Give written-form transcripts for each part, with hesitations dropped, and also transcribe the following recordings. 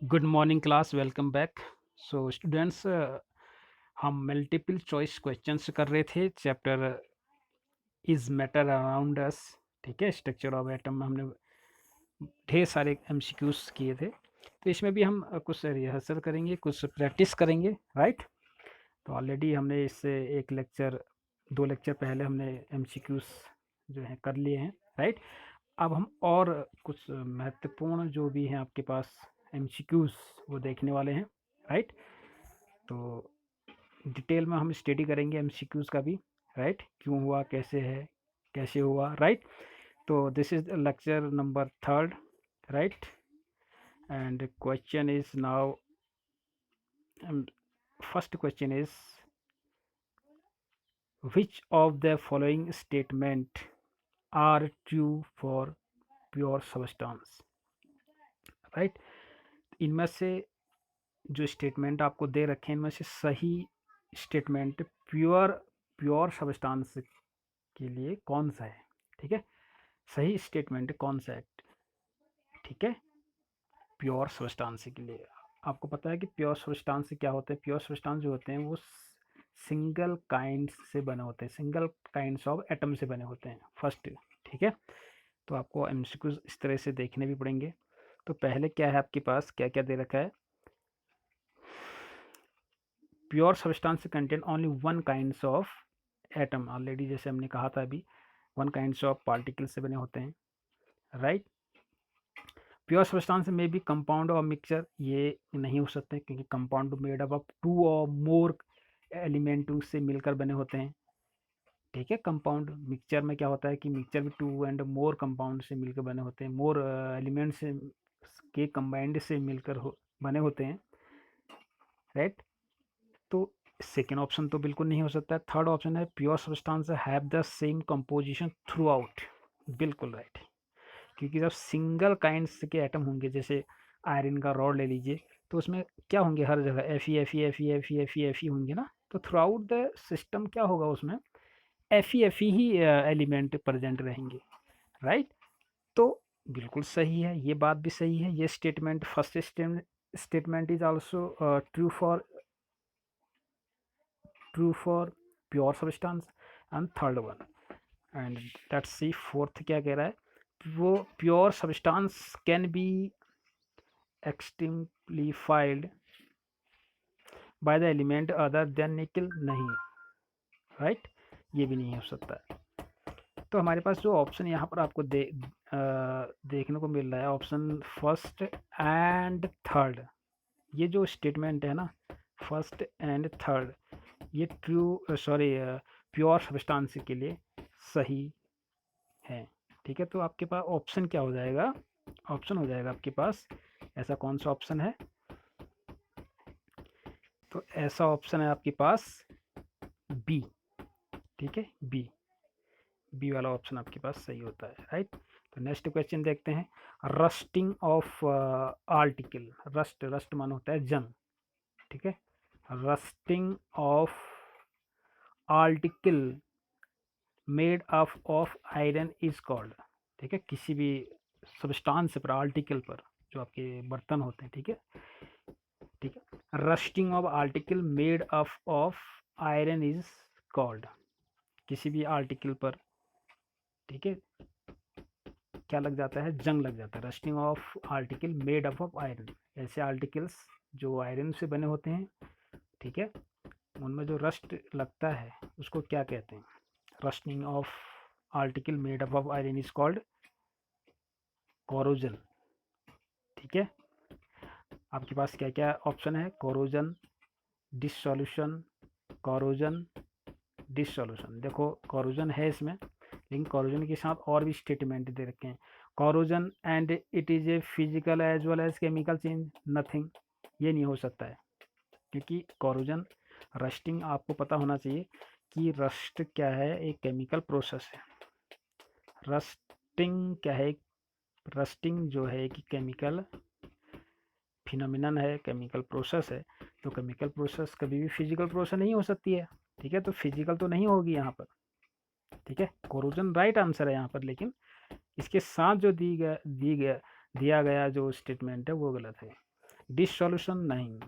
Good morning class, welcome back. So students, हम multiple choice questions कर रहे थे chapter is matter around us. ठीक है, स्ट्रक्चर ऑफ एटम में हमने ढेर सारे एमसीक्यूज किए थे। तो इसमें भी हम कुछ रिहर्सल करेंगे, कुछ प्रैक्टिस करेंगे, राइट। तो ऑलरेडी हमने इससे एक लेक्चर, दो लेक्चर पहले हमने एमसीक्यूज जो हैं कर लिए हैं, राइट। अब हम और कुछ महत्वपूर्ण जो भी हैं आपके पास एमसीक्यूज वो देखने वाले हैं, राइट। तो डिटेल में हम स्टडी करेंगे एमसीक्यूज का भी, राइट। क्यों हुआ, कैसे है, कैसे हुआ, राइट। तो this is lecture number third, right. And question is now, first question is which of the following statement are true for pure substance, right. इनमें से जो स्टेटमेंट आपको दे रखे हैं इनमें से सही स्टेटमेंट प्योर प्योर सब्सटेंस के लिए कौन सा है, ठीक है। सही स्टेटमेंट कौन सा है, ठीक है, प्योर सब्सटेंस के लिए। आपको पता है कि प्योर सब्सटेंस क्या होते हैं। प्योर सब्सटेंस जो होते हैं वो सिंगल काइंड से बने होते हैं, सिंगल काइंड्स ऑफ एटम से बने होते हैं फर्स्ट, ठीक है। तो आपको एमसीक्यूज इस तरह से देखने भी पड़ेंगे। तो पहले क्या है आपके पास, क्या क्या दे रखा है। Pure substance contain only one kinds of atom, already जैसे हमने कहा था अभी, वन काइंड्स ऑफ पार्टिकल से बने होते हैं, राइट। प्योर सब्सटेंस में भी कंपाउंड और मिक्सचर ये नहीं हो सकते क्योंकि compound made up of two or more element से मिलकर बने होते हैं, ठीक है। कंपाउंड मिक्सचर में क्या होता है कि मिक्सचर भी टू एंड मोर कंपाउंड से मिलकर बने होते हैं, मोर एलिमेंट से के कंबाइंड से मिलकर बने होते हैं, राइट। तो सेकेंड ऑप्शन तो बिल्कुल नहीं हो सकता है। थर्ड ऑप्शन है pure substance have the same composition through out, बिल्कुल राइट। क्योंकि जब सिंगल काइंड्स के एटम होंगे, जैसे आयरन का रॉड ले लीजिए, तो उसमें क्या होंगे, हर जगह F E F E F E F E F E F E होंगे ना। तो थ्रू आउट द सिस्टम क्या होगा, उसमें एफ ई ही एलिमेंट प्रेजेंट रहेंगे, राइट। तो बिल्कुल सही है, ये बात भी सही है। ये statement, first statement is also true for pure substance. And third one, and let's see fourth क्या कह रहा है। वो pure substance can be exemplified by the element other than nickel, नहीं, राइट। ये भी नहीं हो सकता। तो हमारे पास जो ऑप्शन यहाँ पर आपको देखने को मिल रहा है, ऑप्शन फर्स्ट एंड थर्ड, ये जो स्टेटमेंट है ना, फर्स्ट एंड थर्ड, ये प्योर सब्सटेंस के लिए सही है, ठीक है। तो आपके पास ऑप्शन क्या हो जाएगा, ऑप्शन हो जाएगा आपके पास, ऐसा कौन सा ऑप्शन है। तो ऐसा ऑप्शन है आपके पास बी, ठीक है। बी वाला ऑप्शन आपके पास सही होता है, राइट। तो नेक्स्ट क्वेश्चन देखते हैं। Rusting of article, rust, rust मान होता है जंग, ठीक है। Rusting of article made up of iron is called, ठीक है। किसी भी सब्सटेंस पर, आर्टिकल पर, जो आपके बर्तन होते हैं, ठीक है, ठीक है। Rusting of article made up of iron is called, किसी भी आर्टिकल पर, ठीक है, क्या लग जाता है, जंग लग जाता है। Rusting of article made up of iron, ऐसे आर्टिकल्स जो आयरन से बने होते हैं, ठीक है, उनमें जो रस्ट लगता है उसको क्या कहते हैं। Rusting of article made up of iron is called corrosion, ठीक है। आपके पास क्या क्या ऑप्शन है, कोरोजन, डिसोल्यूशन, कोरोजन, डिसोल्यूशन। देखो कोरोजन है इसमें, लेकिन कोरोजन के साथ और भी स्टेटमेंट दे रखे हैं। Corrosion and it is a physical as well as chemical change, nothing, ये नहीं हो सकता है। क्योंकि कोरोजन, रस्टिंग आपको पता होना चाहिए कि रस्ट क्या है, एक केमिकल प्रोसेस है। रस्टिंग क्या है, रस्टिंग जो है कि केमिकल फिनोमिनन है, केमिकल प्रोसेस है। तो केमिकल प्रोसेस कभी भी फिजिकल प्रोसेस नहीं हो सकती है, ठीक है। तो फिजिकल तो नहीं होगी यहाँ पर, ठीक है। कोरोजन राइट आंसर है यहाँ पर, लेकिन इसके साथ जो दिया गया जो स्टेटमेंट है वो गलत है। डिसोल्यूशन नहीं,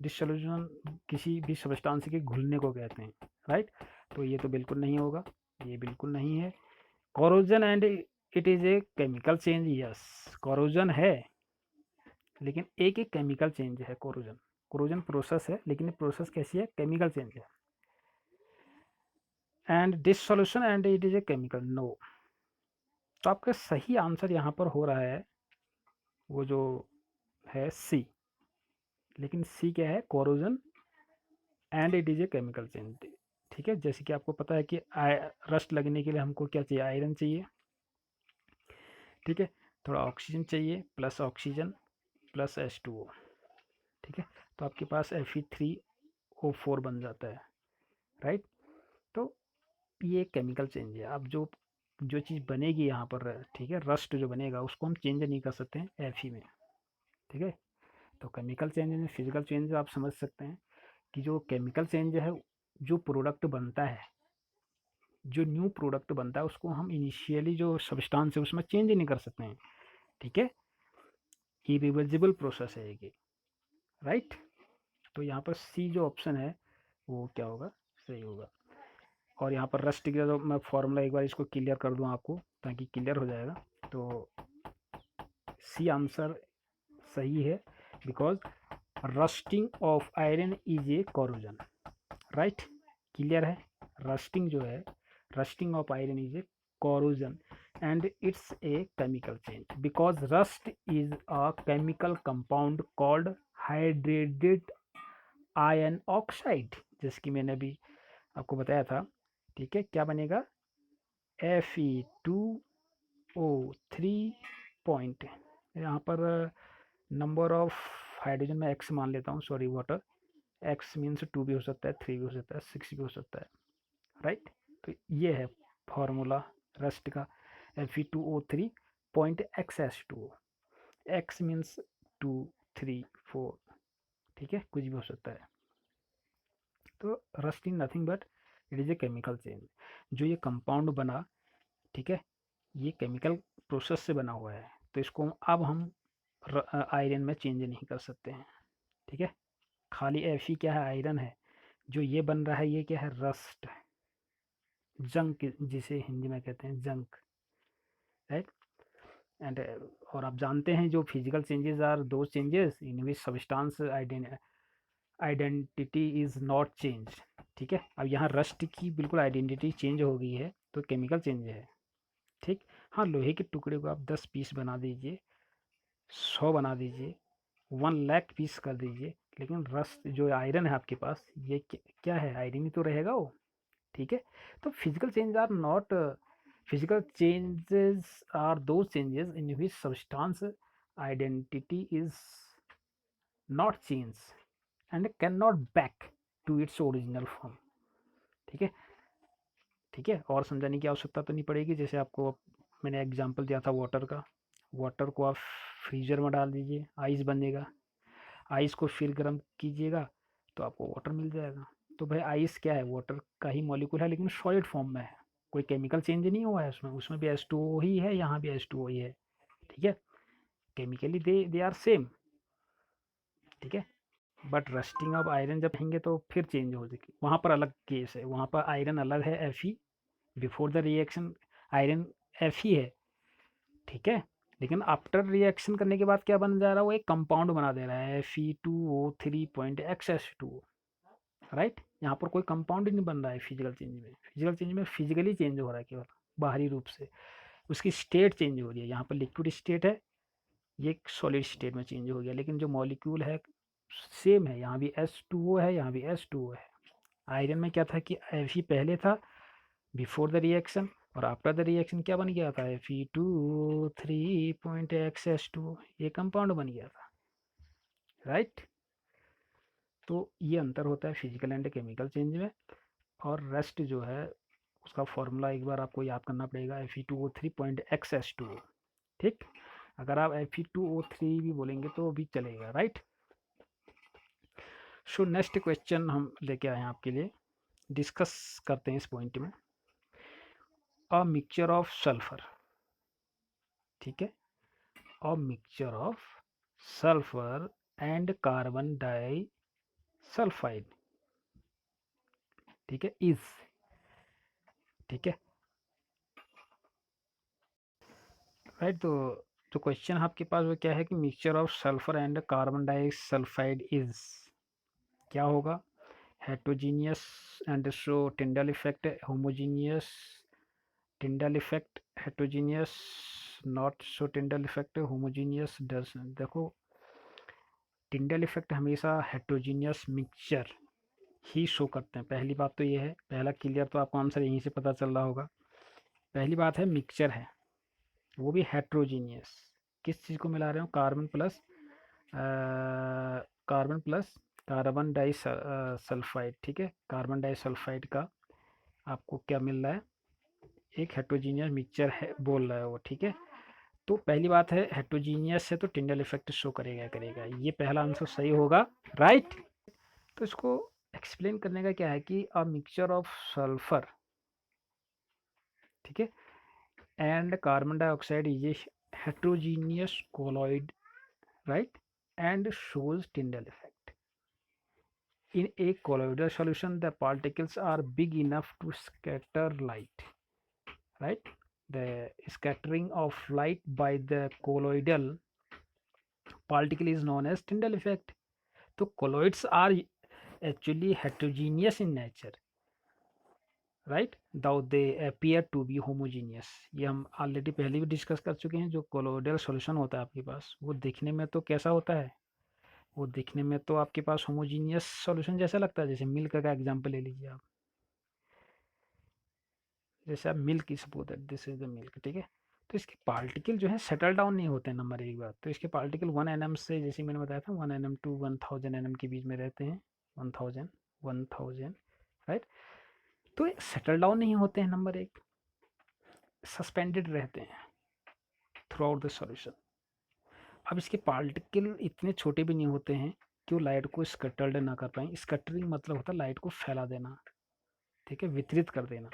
डिसोल्यूशन किसी भी सब्सटेंस के घुलने को कहते हैं, राइट। तो ये तो बिल्कुल नहीं होगा, ये बिल्कुल नहीं है। Corrosion and it is a chemical change, yes corrosion है, लेकिन एक एक केमिकल चेंज है कोरोजन। कोरोजन प्रोसेस है, लेकिन प्रोसेस कैसी है, केमिकल चेंज है। And dissolution and it is a chemical, no. तो आपका सही आंसर यहाँ पर हो रहा है वो जो है सी, लेकिन सी क्या है, corrosion and it is a chemical change. ठीक है, जैसे कि आपको पता है कि रस्ट लगने के लिए हमको क्या चाहिए, आयरन चाहिए, ठीक है, थोड़ा ऑक्सीजन चाहिए, प्लस ऑक्सीजन प्लस H2O, ठीक है, तो आपके पास Fe3O4 बन जाता है, राइट। तो ये एक केमिकल चेंज है। अब जो जो चीज़ बनेगी यहाँ पर, ठीक है, रस्ट जो बनेगा उसको हम चेंज नहीं कर सकते हैं Fe में, ठीक है। तो केमिकल चेंज में फिजिकल चेंज आप समझ सकते हैं कि जो केमिकल चेंज है, जो प्रोडक्ट बनता है, जो न्यू प्रोडक्ट बनता है, उसको हम इनिशियली जो सब्सटेंस है उसमें चेंज नहीं कर सकते हैं, ठीक है। इरिवर्सिबल प्रोसेस है ये, राइट। तो यहाँ पर सी जो ऑप्शन है वो क्या होगा, सही होगा। और यहाँ पर रस्ट का जो मैं फॉर्मूला एक बार इसको क्लियर कर दूँ आपको, ताकि क्लियर हो जाएगा। तो सी आंसर सही है, because rusting of iron is a corrosion, right. Clear है, रस्टिंग जो है, rusting of iron is a corrosion and it's a chemical change because rust is a chemical compound called hydrated iron oxide, जैसे कि मैंने अभी आपको बताया था, ठीक है। क्या बनेगा, Fe2O3 पॉइंट, यहाँ पर नंबर ऑफ हाइड्रोजन में एक्स मान लेता हूँ, सॉरी वाटर, एक्स मीन्स 2 भी हो सकता है, 3 भी हो सकता है, 6 भी हो सकता है, राइट। तो ये है फॉर्मूला रस्ट का, Fe2O3 point XH2O, x means 2, 3, 4, ठीक है, कुछ भी हो सकता है। तो rust is nothing but it is a chemical change. जो ये कंपाउंड बना, ठीक है, ये केमिकल प्रोसेस से बना हुआ है, तो इसको अब हम आयरन में चेंज नहीं कर सकते हैं, ठीक है। खाली Fe क्या है, आयरन है। जो ये बन रहा है ये क्या है, रस्ट, जंक जिसे हिंदी में कहते हैं जंक, राइट। एंड और आप जानते हैं जो physical changes are the changes in which substance identity is not change, ठीक है। अब यहाँ रस्ट की बिल्कुल आइडेंटिटी चेंज हो गई है, तो केमिकल चेंज है, ठीक। हाँ, लोहे के टुकड़े को आप 10 पीस बना दीजिए, 100 बना दीजिए, 1 लाख पीस कर दीजिए, लेकिन रस्ट जो आयरन है आपके पास, ये क्या है, आयरन ही तो रहेगा वो, ठीक है। तो physical change are not, physical changes are the changes in which substance identity is not change and can not back to its original form, ठीक है, ठीक है। और समझाने की आवश्यकता तो नहीं पड़ेगी, जैसे आपको मैंने एग्जांपल दिया था वाटर का, वाटर को आप फ्रीजर में डाल दीजिए, आइस बनेगा, आइस को फिर गर्म कीजिएगा तो आपको वाटर मिल जाएगा। तो भाई आइस क्या है, वाटर का ही मॉलिक्यूल है, लेकिन सॉलिड फॉर्म में है, कोई केमिकल चेंज नहीं हुआ है उसमें, उसमें भी H2O ही है, यहाँ भी H2O ही है, ठीक है। केमिकली दे आर सेम, ठीक है। बट रस्टिंग ऑफ आयरन जब कहेंगे तो फिर चेंज हो जाएगी, वहाँ पर अलग केस है, वहाँ पर आयरन अलग है, Fe before the reaction iron Fe है, ठीक है। लेकिन आफ्टर रिएक्शन करने के बाद क्या बन जा रहा है, वो एक कंपाउंड बना दे रहा है Fe2O3.XH2O, राइट। यहाँ पर कोई कंपाउंड ही नहीं बन रहा है फिजिकल चेंज में, फिजिकल चेंज में फिजिकली चेंज हो रहा है केवल बाहरी रूप से, उसकी स्टेट चेंज हो रही है। यहाँ पर लिक्विड स्टेट है, ये एक सॉलिड स्टेट में चेंज हो गया, लेकिन जो मॉलिक्यूल है सेम है, यहाँ भी H2O है, यहाँ भी H2O है। आयरन में क्या था कि Fe पहले था बिफोर द रिएक्शन, और आफ्टर द रिएक्शन क्या बन गया था, Fe2O3.XH2O, ये कंपाउंड बन गया था, राइट। तो ये अंतर होता है फिजिकल एंड केमिकल चेंज में। और रेस्ट जो है उसका फॉर्मूला एक बार आपको याद करना पड़ेगा, Fe2O3.XH2O, ठीक। अगर आप Fe2O3 भी बोलेंगे तो भी चलेगा, राइट। सो नेक्स्ट क्वेश्चन हम लेके आए हैं आपके लिए, डिस्कस करते हैं इस पॉइंट में। अ मिक्सचर ऑफ सल्फर, ठीक है, a mixture of sulphur and carbon disulphide, ठीक है, इज, ठीक है, राइट। तो जो क्वेश्चन आपके पास वो क्या है कि mixture of sulphur and carbon disulphide is क्या होगा, heterogeneous and show Tyndall effect, homogeneous Tyndall effect, heterogeneous not show Tyndall effect, homogeneous does. देखो टिंडल इफेक्ट हमेशा हेट्रोजीनियस मिक्सचर ही शो करते हैं, पहली बात तो ये है, पहला क्लियर, तो आपको आंसर यहीं से पता चल रहा होगा। पहली बात है मिक्सचर है, वो भी हेट्रोजीनियस, किस चीज़ को मिला रहे हो, carbon plus carbon plus carbon disulphide, ठीक है, कार्बन डाई सल्फाइड का आपको क्या मिल रहा है, एक हेट्रोजीनियस मिक्सचर है बोल रहा है वो, ठीक है। तो पहली बात है हेट्रोजीनियस है तो टिंडल इफेक्ट शो करेगा करेगा, ये पहला आंसर सही होगा, राइट। तो इसको एक्सप्लेन करने का क्या है कि अ मिक्सचर ऑफ सल्फर, ठीक है, and carbon dioxide is a heterogeneous colloid, right, and shows Tyndall effect. In a colloidal solution, the particles are big enough to scatter light, right? The scattering of light by the colloidal particle is known as Tyndall effect. So colloids are actually heterogeneous in nature, right? Though they appear to be homogeneous. ये हम already पहले भी discuss कर चुके हैं, जो colloidal solution होता है आपके पास वो दिखने में तो कैसा होता है, वो दिखने में तो आपके पास होमोजीनियस सॉल्यूशन जैसा लगता है, जैसे मिल्क का एग्जांपल ले लीजिए आप, जैसे आप मिल्क की suppose that this is the milk, ठीक है। तो इसके पार्टिकल जो है सेटल डाउन नहीं होते हैं, नंबर एक बात तो इसके पार्टिकल 1 nm से, जैसे मैंने बताया था 1 nm टू 1000 nm के बीच में रहते हैं, 1000 राइट। तो सेटल डाउन नहीं होते हैं, नंबर एक सस्पेंडेड रहते हैं थ्रू आउट द सॉल्यूशन। अब इसके पार्टिकल इतने छोटे भी नहीं होते हैं कि वो लाइट को स्कटर्ड ना कर पाए, स्कटरिंग मतलब होता है लाइट को फैला देना, ठीक है, वितरित कर देना।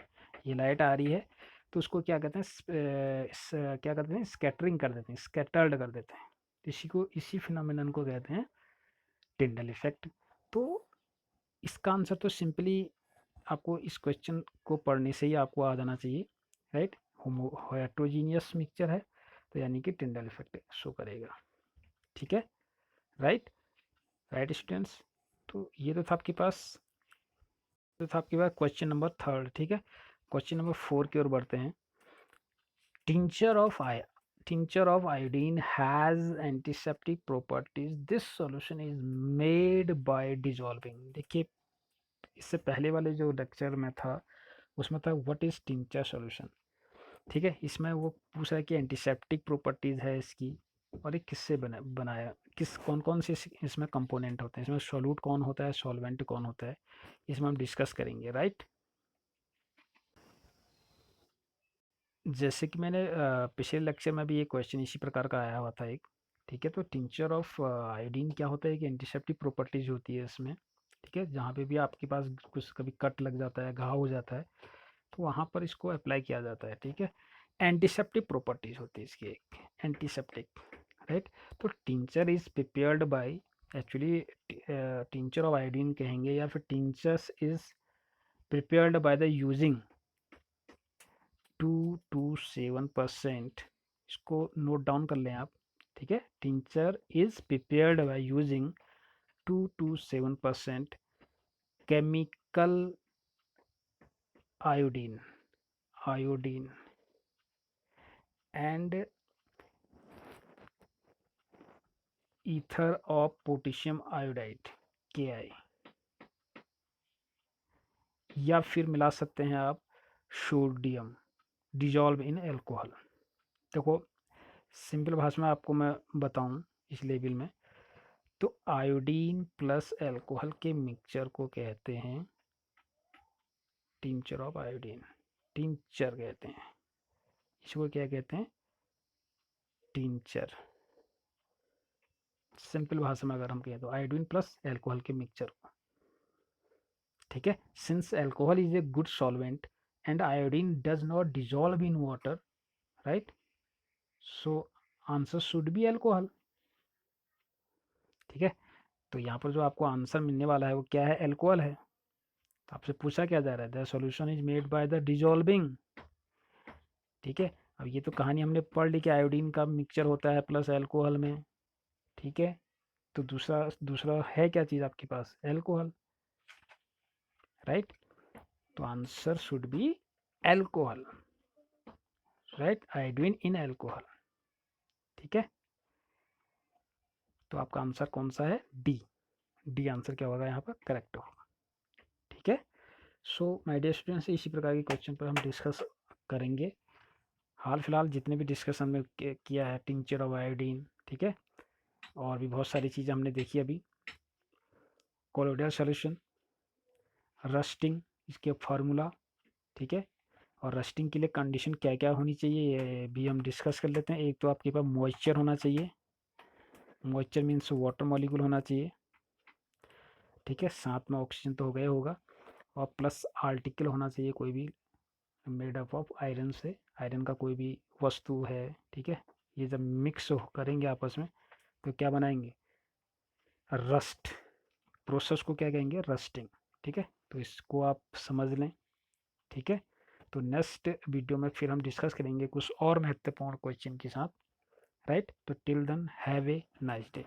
ये लाइट आ रही है तो उसको क्या कहते हैं, क्या करते हैं, स्कैटरिंग कर देते हैं, स्कैटर्ड कर देते हैं, इसी फिनोमिनन को कहते हैं टिंडल इफेक्ट। तो इसका आंसर तो सिंपली आपको इस क्वेश्चन को पढ़ने से ही आपको आ जाना चाहिए, राइट। हेट्रोजीनियस मिक्सचर है तो यानी कि टिंडल इफेक्ट शो करेगा, ठीक है, राइट, राइट स्टूडेंट्स। तो ये तो था आपके पास, तो था आपके पास क्वेश्चन नंबर 3, ठीक है। क्वेश्चन नंबर 4 की ओर बढ़ते हैं। Tincture of tincture of iodine has antiseptic properties. This solution is made by dissolving. देखिए इससे पहले वाले जो लेक्चर में था उसमें था व्हाट इज टिंचर सॉल्यूशन, ठीक है। इसमें वो पूछ रहा है कि एंटीसेप्टिक प्रॉपर्टीज है इसकी, और ये किससे बनाया, किस कौन कौन से इसमें कंपोनेंट होते हैं, इसमें सॉल्यूट कौन होता है, सॉल्वेंट कौन होता है, इसमें हम डिस्कस करेंगे, राइट। जैसे कि मैंने पिछले लेक्चर में भी ये क्वेश्चन इसी प्रकार का आया हुआ था एक, ठीक है। तो टिंचर ऑफ आयोडीन क्या होता है कि एंटीसेप्टिक प्रॉपर्टीज होती है इसमें, ठीक है। जहाँ पे भी आपके पास कुछ कभी कट लग जाता है, घाव हो जाता है, तो वहाँ पर इसको अप्लाई किया जाता है, ठीक है। एंटीसेप्टिक प्रॉपर्टीज होती है इसकी एक, एंटीसेप्टिक, राइट। तो tincture is prepared by, actually tincture of iodine कहेंगे या फिर tinctures is prepared by the using 2 to 7%, इसको नोट डाउन कर लें आप, ठीक है। Tincture is prepared by using 2 to 7% chemical iodine, iodine and ether of potassium iodide KI, या फिर मिला सकते हैं आप सोडियम डिजॉल्व इन एल्कोहल। देखो सिंपल भाषा में आपको मैं बताऊं इस लेवल में, तो आयोडीन प्लस एल्कोहल के मिक्सचर को कहते हैं टिंचर ऑफ आयोडीन, टिंचर कहते हैं इसको, क्या कहते हैं, टिंचर। सिंपल भाषा में अगर हम कहें तो आयोडीन प्लस एल्कोहल के मिक्सचर को, ठीक है। Since alcohol is a good solvent and iodine does not dissolve in water, right, so answer should be alcohol, ठीक है। तो यहाँ पर जो आपको आंसर मिलने वाला है वो क्या है, एल्कोहल है। तो आपसे पूछा क्या जा रहा है, the solution is made by the dissolving. ठीक है। अब ये तो कहानी हमने पढ़ ली कि आयोडीन का मिक्सचर होता है प्लस एल्कोहल में। ठीक है। तो दूसरा दूसरा है क्या चीज़ आपके पास, एल्कोहल, राइट। तो answer should be alcohol, right, iodine in alcohol. ठीक है। तो आपका आंसर कौन सा है, डी। डी आंसर क्या होगा यहाँ पर, करेक्ट होगा। ठीक है। सो माय डियर स्टूडेंट्स, इसी प्रकार के क्वेश्चन पर हम डिस्कस करेंगे। हाल फिलहाल जितने भी डिस्कशन में किया है, टिंचर ऑफ आयोडीन, ठीक है, और भी बहुत सारी चीज़ें हमने देखी अभी। कोलोइडल सॉल्यूशन, रस्टिंग, इसके फार्मूला, ठीक है, और रस्टिंग के लिए कंडीशन क्या क्या होनी चाहिए ये भी हम डिस्कस कर लेते हैं। एक तो आपके पास मॉइस्चर होना चाहिए, मॉइस्चर मीन्स वाटर मॉलिक्यूल होना चाहिए, ठीक है, साथ में ऑक्सीजन तो हो गया होगा, और प्लस आर्टिकल होना चाहिए कोई भी मेड अप ऑफ आयरन से, आयरन का कोई भी वस्तु है। ठीक है। ये जब मिक्स करेंगे आपस में तो क्या बनाएंगे, रस्ट। प्रोसेस को क्या कहेंगे, रस्टिंग। ठीक है। तो इसको आप समझ लें। ठीक है। तो नेक्स्ट वीडियो में फिर हम डिस्कस करेंगे कुछ और महत्वपूर्ण क्वेश्चन के साथ, राइट। तो till then have a nice day.